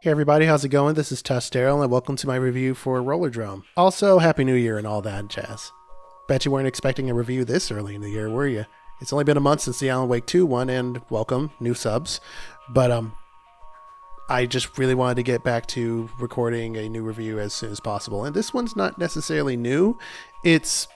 Hey everybody, how's it going? This is TUSReview and welcome to my review for Rollerdrome. Also, Happy New Year and all that jazz. Bet you weren't expecting a review this early in the year, were you? It's only been a month since the Alan Wake 2 one, and welcome, new subs. But I just really wanted to get back to recording a new review as soon as possible. And this one's not necessarily new. It's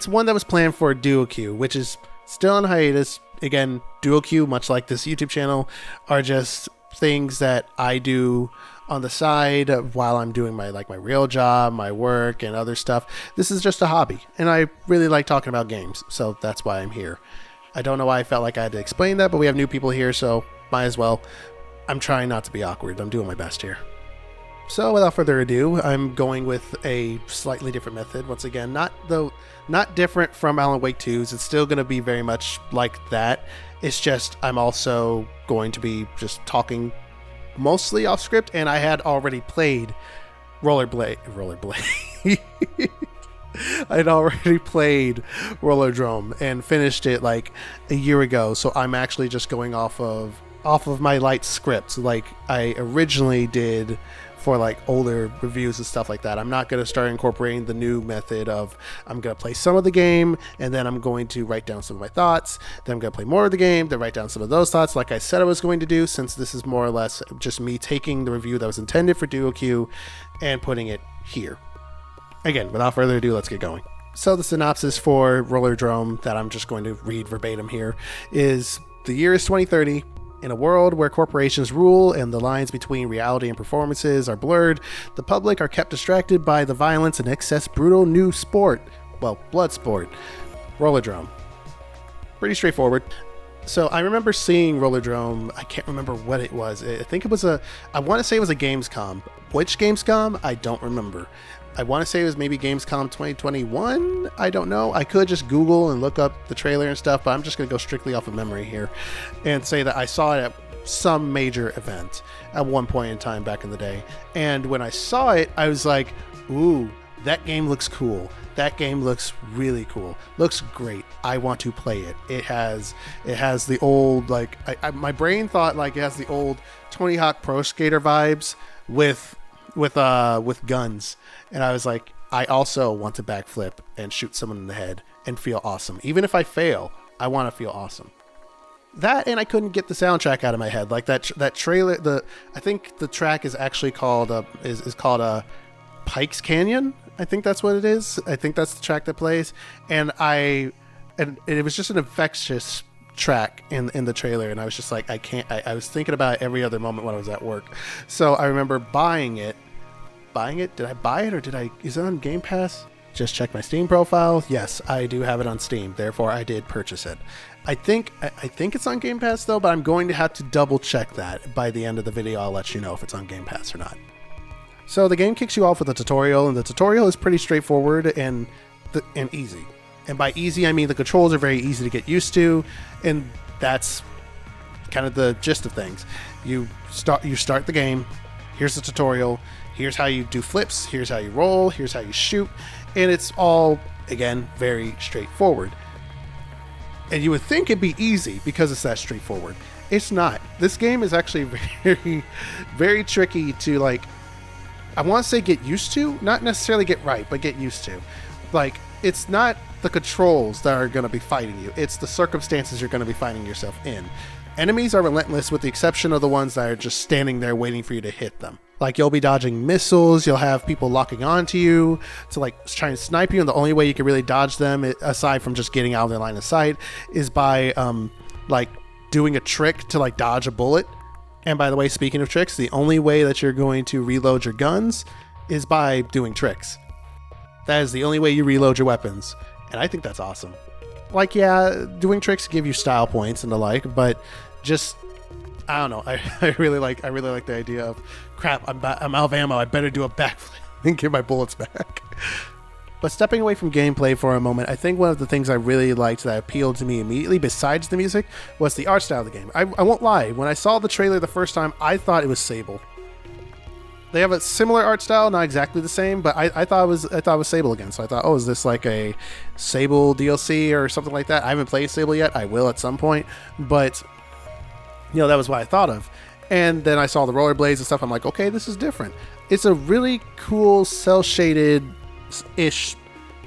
one that was planned for DuoQ, which is still on hiatus. Again, DuoQ, much like this YouTube channel, are just things that I do on the side while I'm doing my real job, my work, and other stuff. This is just a hobby, and I really like talking about games, so that's why I'm here. I don't know why I felt like I had to explain that, but we have new people here, so might as well. I'm trying not to be awkward. I'm doing my best here. So without further ado, I'm going with a slightly different method. Once again, not different from Alan Wake 2's. It's still going to be very much like that. It's just I'm also going to be just talking mostly off script, and I had already played Rollerblade. I'd already played Rollerdrome and finished it like a year ago, so I'm actually just going off of my light script like I originally did for like older reviews and stuff like that. I'm not going to start incorporating the new method of I'm going to play some of the game and then I'm going to write down some of my thoughts, then I'm going to play more of the game, then write down some of those thoughts like I said I was going to do, since this is more or less just me taking the review that was intended for DuoQ and putting it here. Again, without further ado, let's get going. So the synopsis for Rollerdrome that I'm just going to read verbatim here is: the year is 2030. In a world where corporations rule and the lines between reality and performances are blurred, the public are kept distracted by the violence and excess brutal new sport. Well, blood sport. Rollerdrome. Pretty straightforward. So I remember seeing Rollerdrome. I can't remember what it was. I think it was I want to say it was a Gamescom. Which Gamescom? I don't remember. I want to say it was maybe Gamescom 2021. I don't know. I could just Google and look up the trailer and stuff, but I'm just going to go strictly off of memory here and say that I saw it at some major event at one point in time back in the day. And when I saw it, I was like, ooh, that game looks cool. That game looks really cool. Looks great. I want to play it. It has the old, like, my brain thought like it has the old Tony Hawk Pro Skater vibes with guns. And I was like, I also want to backflip and shoot someone in the head and feel awesome. Even if I fail, I want to feel awesome. That, and I couldn't get the soundtrack out of my head. Like that trailer, I think the track is actually called Pike's Canyon. I think that's what it is. I think that's the track that plays. And it was just an infectious track in the trailer, and I was just like, I was thinking about it every other moment when I was at work. So I remember buying it. Did I buy it, or is it on Game Pass? Just check my Steam profile. Yes, I do have it on Steam, therefore I did purchase it. I think it's on Game Pass though, but I'm going to have to double check that. By the end of the video I'll let you know if it's on Game Pass or not. So the game kicks you off with a tutorial, and the tutorial is pretty straightforward and easy. And by easy, I mean the controls are very easy to get used to, and that's kind of the gist of things. You start the game. Here's the tutorial. Here's how you do flips. Here's how you roll. Here's how you shoot. And it's all, again, very straightforward. And you would think it'd be easy because it's that straightforward. It's not. This game is actually very, very tricky to, like, I want to say get used to. Not necessarily get right, but get used to. Like, it's not the controls that are going to be fighting you. It's the circumstances you're going to be finding yourself in. Enemies are relentless with the exception of the ones that are just standing there waiting for you to hit them. Like, you'll be dodging missiles, you'll have people locking onto you to like try and snipe you, and the only way you can really dodge them, aside from just getting out of their line of sight, is by like doing a trick to like dodge a bullet. And by the way, speaking of tricks, the only way that you're going to reload your guns is by doing tricks. That is the only way you reload your weapons, and I think that's awesome. Like, yeah, doing tricks give you style points and the like, but just, I don't know. I really like the idea of, crap, I'm out of ammo. I better do a backflip and get my bullets back. But stepping away from gameplay for a moment, I think one of the things I really liked that appealed to me immediately, besides the music, was the art style of the game. I won't lie. When I saw the trailer the first time, I thought it was Sable. They have a similar art style, not exactly the same, but I thought it was Sable again. So I thought, oh, is this like a Sable DLC or something like that? I haven't played Sable yet. I will at some point, but you know, that was what I thought of. And then I saw the rollerblades and stuff. I'm like, okay, this is different. It's a really cool cel shaded-ish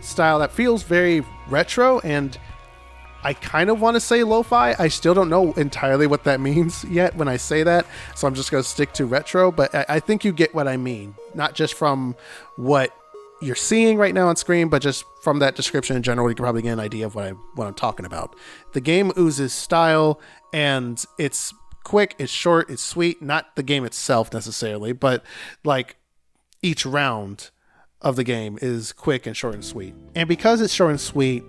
style that feels very retro, and I kind of want to say lo-fi. I still don't know entirely what that means yet when I say that, so I'm just going to stick to retro, but I think you get what I mean. Not just from what you're seeing right now on screen, but just from that description in general, you can probably get an idea of what I'm talking about. The game oozes style, and it's quick, it's short, it's sweet. Not the game itself necessarily, but like each round of the game is quick and short and sweet. And because it's short and sweet,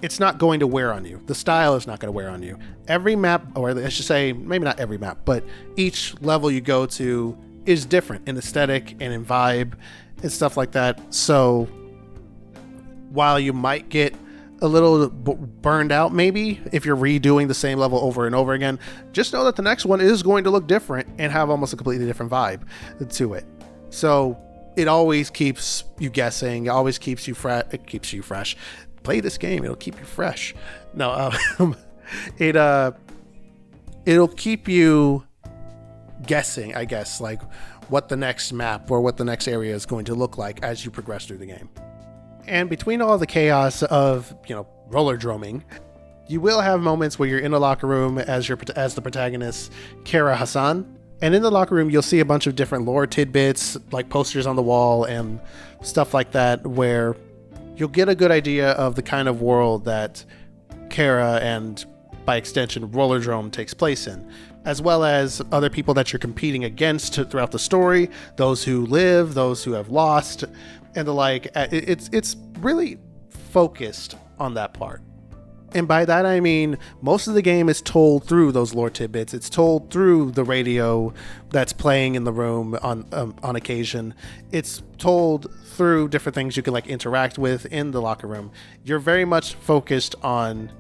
it's not going to wear on you. The style is not going to wear on you. Every map, or I should say, maybe not every map, but each level you go to is different in aesthetic and in vibe and stuff like that. So while you might get a little burned out maybe if you're redoing the same level over and over again, just know that the next one is going to look different and have almost a completely different vibe to it. So it always keeps you guessing. It always keeps you fresh. It keeps you fresh. Play this game. It'll keep you fresh. No, it'll keep you guessing, I guess, like what the next map or what the next area is going to look like as you progress through the game. And between all the chaos of, rollerdroming, you will have moments where you're in a locker room as the protagonist, Kara Hassan. And in the locker room, you'll see a bunch of different lore tidbits, like posters on the wall and stuff like that, where you'll get a good idea of the kind of world that Kara and, by extension, Rollerdrome takes place in, as well as other people that you're competing against throughout the story, those who live, those who have lost, and the like. It's really focused on that part. And by that I mean most of the game is told through those lore tidbits. It's told through the radio that's playing in the room on occasion. It's told through different things you can like interact with in the locker room. You're very much focused on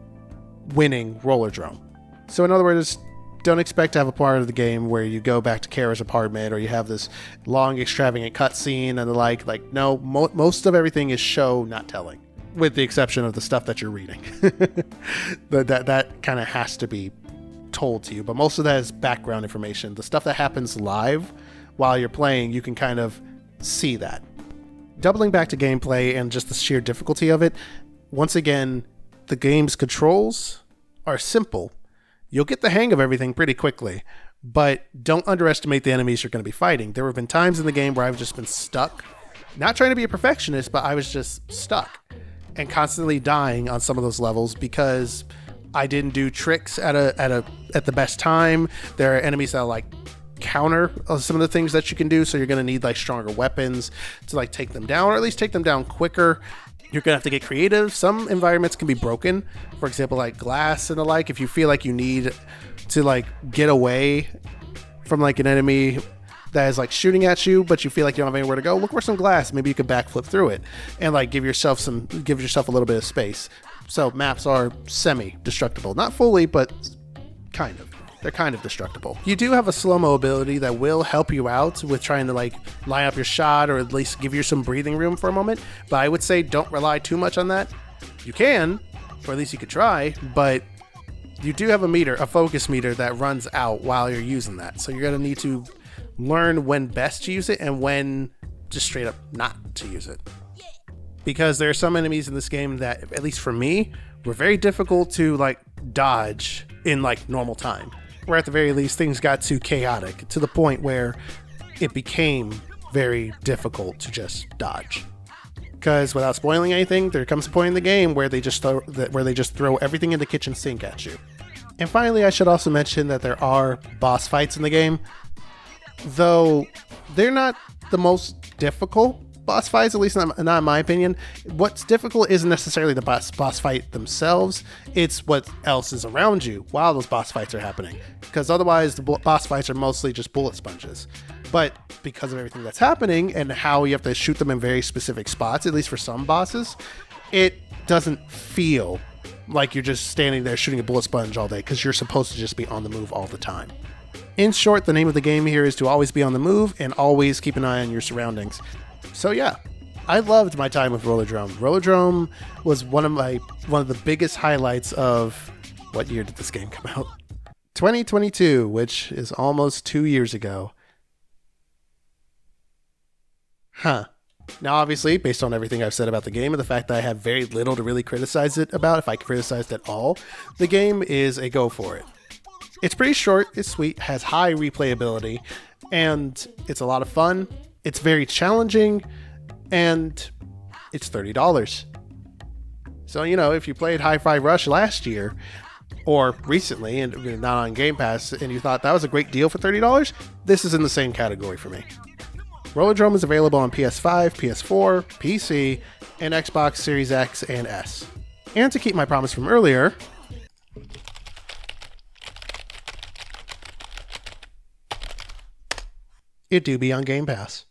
winning Rollerdrome. So in other words, don't expect to have a part of the game where you go back to Kara's apartment or you have this long extravagant cutscene and the like. Like, no, most of everything is show, not telling, with the exception of the stuff that you're reading. that kind of has to be told to you, but most of that is background information. The stuff that happens live while you're playing, you can kind of see that. Doubling back to gameplay and just the sheer difficulty of it, once again, the game's controls are simple. You'll get the hang of everything pretty quickly, but don't underestimate the enemies you're going to be fighting. There have been times in the game where I've just been stuck, not trying to be a perfectionist, but I was just stuck and constantly dying on some of those levels because I didn't do tricks at the best time. There are enemies that like counter some of the things that you can do, so you're going to need like stronger weapons to like take them down, or at least take them down quicker. You're going to have to get creative. Some environments can be broken, for example, like glass and the like. If you feel like you need to like get away from like an enemy that is like shooting at you, but you feel like you don't have anywhere to go, look for some glass. Maybe you could backflip through it and like give yourself a little bit of space. So maps are semi-destructible, not fully, but kind of. They're kind of destructible. You do have a slow-mo ability that will help you out with trying to like line up your shot, or at least give you some breathing room for a moment. But I would say don't rely too much on that. You can, or at least you could try, but you do have a focus meter that runs out while you're using that. So you're going to need to learn when best to use it and when just straight up not to use it. Because there are some enemies in this game that, at least for me, were very difficult to like dodge in like normal time. Where at the very least things got too chaotic to the point where it became very difficult to just dodge. Because without spoiling anything, there comes a point in the game where they just throw everything in the kitchen sink at you. And finally, I should also mention that there are boss fights in the game, though they're not the most difficult boss fights, at least not in my opinion. What's difficult isn't necessarily the boss fight themselves, it's what else is around you while those boss fights are happening, because otherwise the boss fights are mostly just bullet sponges. But because of everything that's happening and how you have to shoot them in very specific spots, at least for some bosses, it doesn't feel like you're just standing there shooting a bullet sponge all day, because you're supposed to just be on the move all the time. In short, the name of the game here is to always be on the move and always keep an eye on your surroundings. So yeah, I loved my time with Rollerdrome. Rollerdrome was one of the biggest highlights of, what year did this game come out? 2022, which is almost 2 years ago. Huh. Now, obviously, based on everything I've said about the game and the fact that I have very little to really criticize it about, if I criticized at all, the game is a go for it. It's pretty short, it's sweet, has high replayability, and it's a lot of fun. It's very challenging, and it's $30. So, if you played Hi-Fi Rush last year, or recently, and not on Game Pass, and you thought that was a great deal for $30, this is in the same category for me. Rollerdrome is available on PS5, PS4, PC, and Xbox Series X and S. And to keep my promise from earlier, it do be on Game Pass.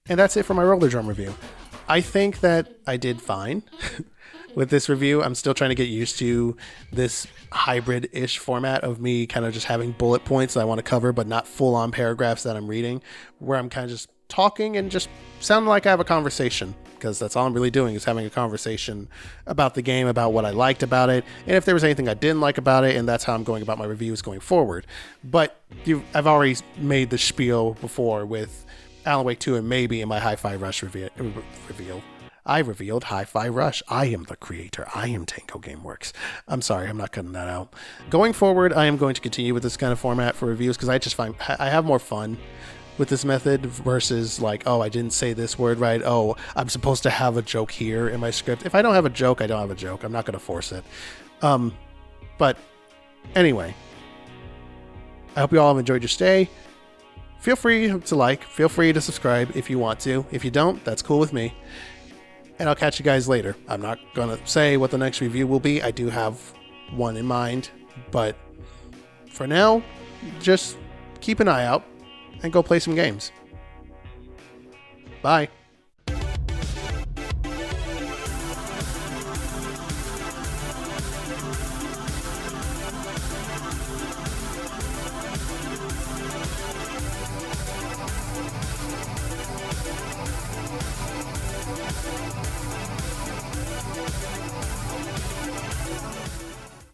And that's it for my Rollerdrome review. I think that I did fine with this review. I'm still trying to get used to this hybrid-ish format of me kind of just having bullet points that I want to cover, but not full-on paragraphs that I'm reading, where I'm kind of just talking and just sounding like I have a conversation, because that's all I'm really doing is having a conversation about the game, about what I liked about it, and if there was anything I didn't like about it, and that's how I'm going about my reviews going forward. But I've already made the spiel before with Alan Wake 2 and maybe in my Hi-Fi Rush reveal. I revealed Hi-Fi Rush. I am the creator. I am Tango Gameworks. I'm sorry, I'm not cutting that out. Going forward, I am going to continue with this kind of format for reviews because I just find I have more fun with this method versus like, oh, I didn't say this word right. Oh, I'm supposed to have a joke here in my script. If I don't have a joke, I don't have a joke. I'm not going to force it. But anyway, I hope you all have enjoyed your stay. Feel free to feel free to subscribe if you want to. If you don't, that's cool with me. And I'll catch you guys later. I'm not going to say what the next review will be. I do have one in mind. But for now, just keep an eye out and go play some games. Bye.